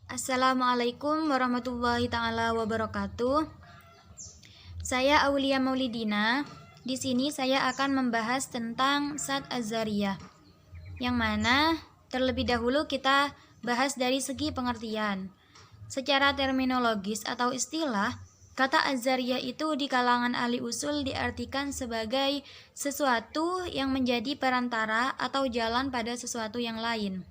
Assalamualaikum warahmatullahi taala wabarakatuh. Saya Aulia Maulidina. Di sini saya akan membahas tentang Sad Az-Zariyah, yang mana terlebih dahulu kita bahas dari segi pengertian. Secara terminologis atau istilah, kata Az-Zariyah itu di kalangan ahli usul diartikan sebagai sesuatu yang menjadi perantara atau jalan pada sesuatu yang lain.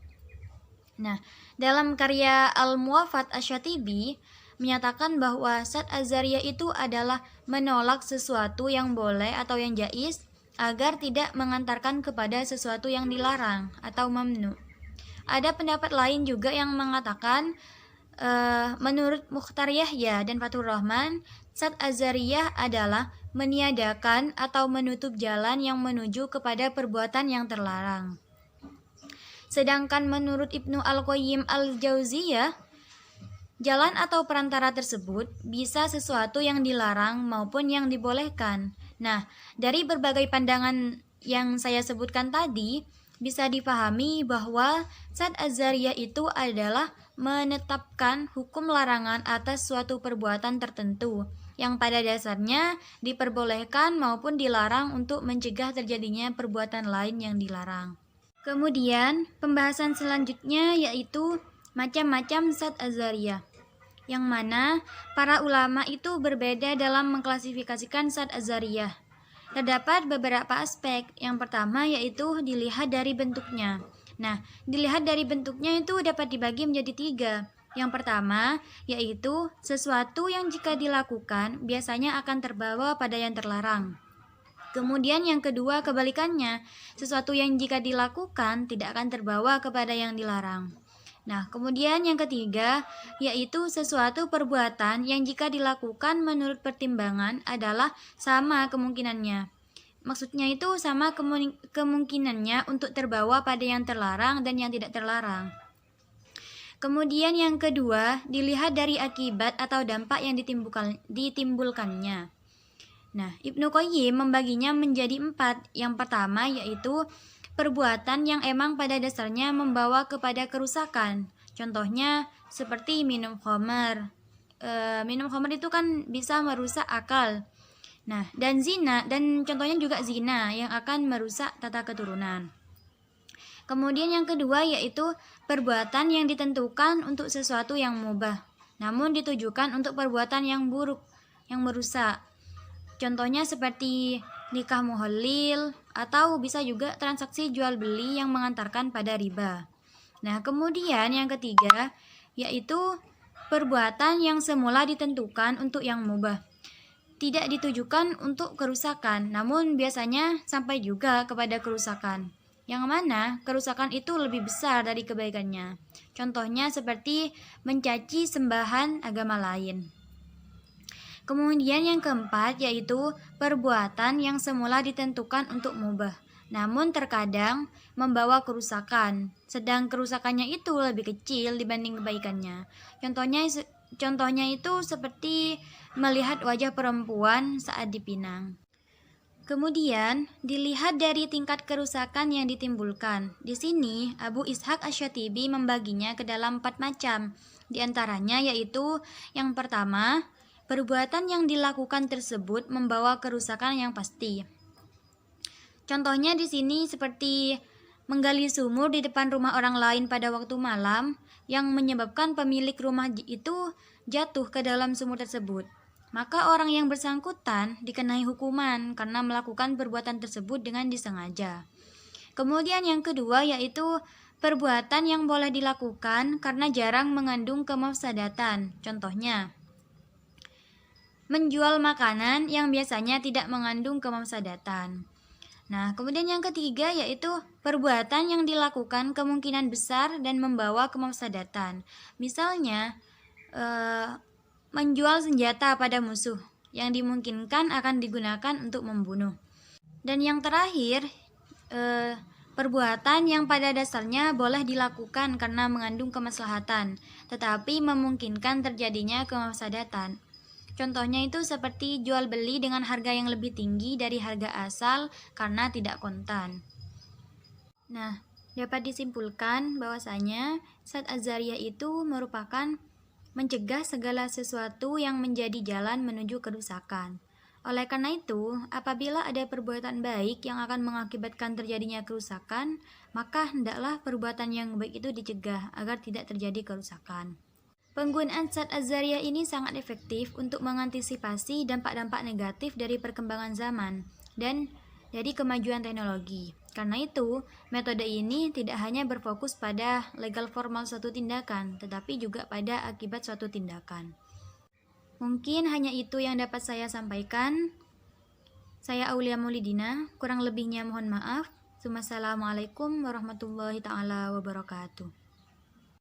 Nah, dalam karya Al-Muwafat Asy-Syatibi menyatakan bahwa Sad Az-Zariyah itu adalah menolak sesuatu yang boleh atau yang jaiz agar tidak mengantarkan kepada sesuatu yang dilarang atau mamnu. Ada pendapat lain juga yang mengatakan menurut Mukhtar Yahya dan Fathur Rahman, Sad Az-Zariyah adalah meniadakan atau menutup jalan yang menuju kepada perbuatan yang terlarang. Sedangkan menurut Ibnu Al-Qayyim Al-Jauziyah, jalan atau perantara tersebut bisa sesuatu yang dilarang maupun yang dibolehkan. Nah, dari berbagai pandangan yang saya sebutkan tadi, bisa dipahami bahwa Sad Az-Zariyah itu adalah menetapkan hukum larangan atas suatu perbuatan tertentu yang pada dasarnya diperbolehkan maupun dilarang untuk mencegah terjadinya perbuatan lain yang dilarang. Kemudian, pembahasan selanjutnya yaitu macam-macam Sad Az-Zariyah, yang mana para ulama itu berbeda dalam mengklasifikasikan Sad Az-Zariyah. Terdapat beberapa aspek. Yang pertama yaitu dilihat dari bentuknya. Nah, dilihat dari bentuknya itu dapat dibagi menjadi 3. Yang pertama yaitu sesuatu yang jika dilakukan biasanya akan terbawa pada yang terlarang. Kemudian yang kedua kebalikannya, sesuatu yang jika dilakukan tidak akan terbawa kepada yang dilarang. Nah, kemudian yang ketiga yaitu sesuatu perbuatan yang jika dilakukan menurut pertimbangan adalah sama kemungkinannya. Maksudnya itu sama kemungkinannya untuk terbawa pada yang terlarang dan yang tidak terlarang. Kemudian yang kedua dilihat dari akibat atau dampak yang ditimbulkannya. Nah, Ibnu Qayyim membaginya menjadi 4. Yang pertama yaitu perbuatan yang emang pada dasarnya membawa kepada kerusakan. Contohnya seperti minum khamar. Minum khamar itu kan bisa merusak akal. Nah, dan zina, dan contohnya juga zina yang akan merusak tata keturunan. Kemudian yang kedua yaitu perbuatan yang ditentukan untuk sesuatu yang mubah, namun ditujukan untuk perbuatan yang buruk, yang merusak. Contohnya seperti nikah muhalil atau bisa juga transaksi jual beli yang mengantarkan pada riba. Nah, kemudian yang ketiga yaitu perbuatan yang semula ditentukan untuk yang mubah, tidak ditujukan untuk kerusakan, namun biasanya sampai juga kepada kerusakan, yang mana kerusakan itu lebih besar dari kebaikannya. Contohnya seperti mencaci sembahan agama lain. Kemudian yang keempat yaitu perbuatan yang semula ditentukan untuk mubah, namun terkadang membawa kerusakan, sedang kerusakannya itu lebih kecil dibanding kebaikannya. Contohnya itu seperti melihat wajah perempuan saat dipinang. Kemudian dilihat dari tingkat kerusakan yang ditimbulkan. Di sini Abu Ishaq Asy-Syatibi membaginya ke dalam 4 macam. Di antaranya yaitu yang pertama, perbuatan yang dilakukan tersebut membawa kerusakan yang pasti. Contohnya di sini seperti menggali sumur di depan rumah orang lain pada waktu malam yang menyebabkan pemilik rumah itu jatuh ke dalam sumur tersebut. Maka orang yang bersangkutan dikenai hukuman karena melakukan perbuatan tersebut dengan disengaja. Kemudian yang kedua yaitu perbuatan yang boleh dilakukan karena jarang mengandung kemafsadatan. Contohnya menjual makanan yang biasanya tidak mengandung kemafsadatan. Nah, kemudian yang ketiga yaitu perbuatan yang dilakukan kemungkinan besar dan membawa kemafsadatan. Misalnya, menjual senjata pada musuh yang dimungkinkan akan digunakan untuk membunuh. Dan yang terakhir, perbuatan yang pada dasarnya boleh dilakukan karena mengandung kemaslahatan, tetapi memungkinkan terjadinya kemafsadatan. Contohnya itu seperti jual beli dengan harga yang lebih tinggi dari harga asal karena tidak kontan. Nah, dapat disimpulkan bahwasanya Saad Az-Zariyah itu merupakan mencegah segala sesuatu yang menjadi jalan menuju kerusakan. Oleh karena itu, apabila ada perbuatan baik yang akan mengakibatkan terjadinya kerusakan, maka hendaklah perbuatan yang baik itu dicegah agar tidak terjadi kerusakan. Penggunaan Saad Az-Zariyah ini sangat efektif untuk mengantisipasi dampak-dampak negatif dari perkembangan zaman dan dari kemajuan teknologi. Karena itu, metode ini tidak hanya berfokus pada legal formal suatu tindakan, tetapi juga pada akibat suatu tindakan. Mungkin hanya itu yang dapat saya sampaikan. Saya Aulia Maulidina, kurang lebihnya mohon maaf. Wassalamualaikum warahmatullahi taala wabarakatuh.